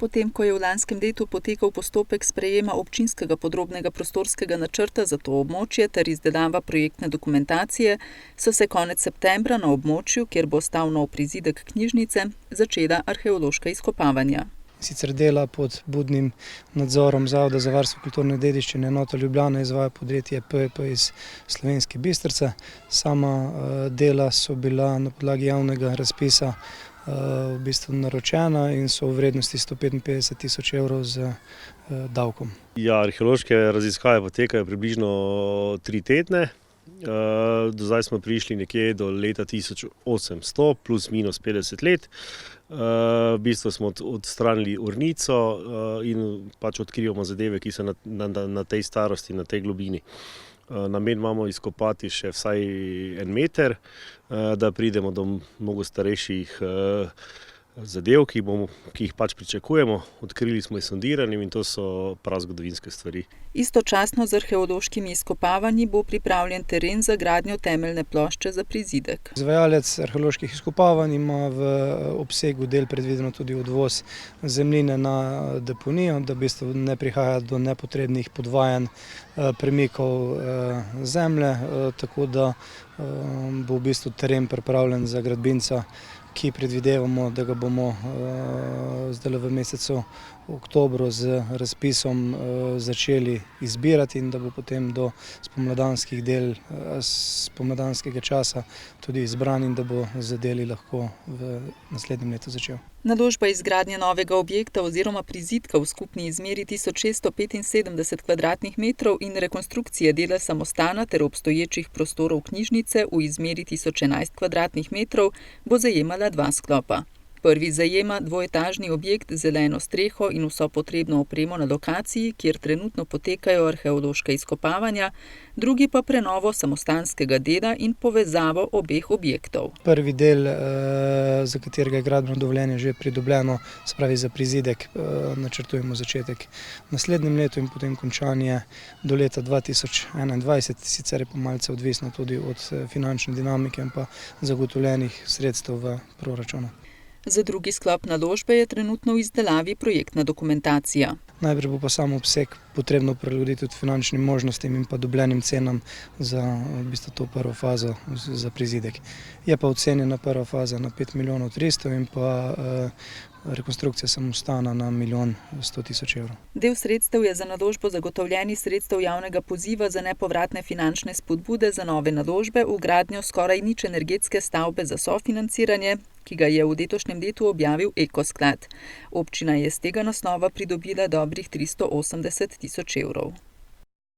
potem ko je v lanskem letu potekal postopek sprejema občinskega podrobnega prostorskega načrta za to območje ter izdelava projektne dokumentacije, so se konec septembra na območju, kjer bo stal nov prizidek knjižnice, začela arheološka izkopavanja. Sicer dela pod budnim nadzorom Zavoda za varstvo kulturne dediščine enota Ljubljana izvaja podjetje PEP iz Slovenske Bistrice. Sama dela so bila na podlagi javnega razpisa v bistvu naročena in so v vrednosti 155 000 evrov z davkom. Ja, arheološke raziskave potekajo približno 3 tedne. Do zdaj smo prišli nekje do leta 1800 plus minus 50 let. V bistvu smo odstranili urnico in pač odkrivamo zadeve, ki so na tej starosti, na tej globini. Namen imamo izkopati še vsaj 1 meter, da pridemo do mnogo starejših zadev, ki jih pač pričakujemo. Odkrili smo jih sondiranjem in to so prazgodovinske stvari. Istočasno z arheološkimi izkopavanji bo pripravljen teren za gradnjo temeljne plošče za prizidek. Izvajalec arheoloških izkopavanj ima v obsegu del predvideno tudi odvoz zemljine na deponijo, da v bistvu ne prihaja do nepotrebnih podvajanj premikov zemlje, tako da bo v bistvu teren pripravljen za gradbinca, ki predvidevamo, da ga bomo zdaj v mesecu oktobru z razpisom začeli izbirati in da bo potem do spomladanskega časa tudi izbran in da bo z deli lahko v naslednjem letu začel. Naložba izgradnje novega objekta oziroma prizidka v skupni izmeri 1675 kvadratnih metrov in rekonstrukcije dela samostana ter obstoječih prostorov knjižnice v izmeri 1011 kvadratnih metrov bo zajemala 2 sklopa. Prvi zajema dvoetažni objekt z zeleno streho in vso potrebno opremo na lokaciji, kjer trenutno potekajo arheološka izkopavanja, drugi pa prenovo samostanskega dela in povezavo obeh objektov. Prvi del, za katerega je gradbeno dovoljenje že pridobljeno, se pravi za prizidek, načrtujemo začetek v naslednjem letu in potem končanje do leta 2021, sicer je pa malce odvisno tudi od finančne dinamike in pa zagotovljenih sredstev v proračunu. Za drugi sklop naložbe je trenutno v izdelavi projektna dokumentacija. Najprej bo pa sam obseg potrebno prilagoditi tudi finančnim možnostim in pa dobljenim cenam za v bistvu to prvo fazo za prizidek. Je pa ocenjena prva faza na 5 milijonov 300 in pa rekonstrukcija samostana na 1 100 000 evrov. Del sredstev je za naložbo zagotovljenih sredstev javnega poziva za nepovratne finančne spodbude za nove naložbe v gradnjo skoraj nič energetske stavbe za sofinanciranje, ki ga je v letošnjem letu objavil Eko sklad. Občina je z tega naslova pridobila dobrih 380 000 evrov.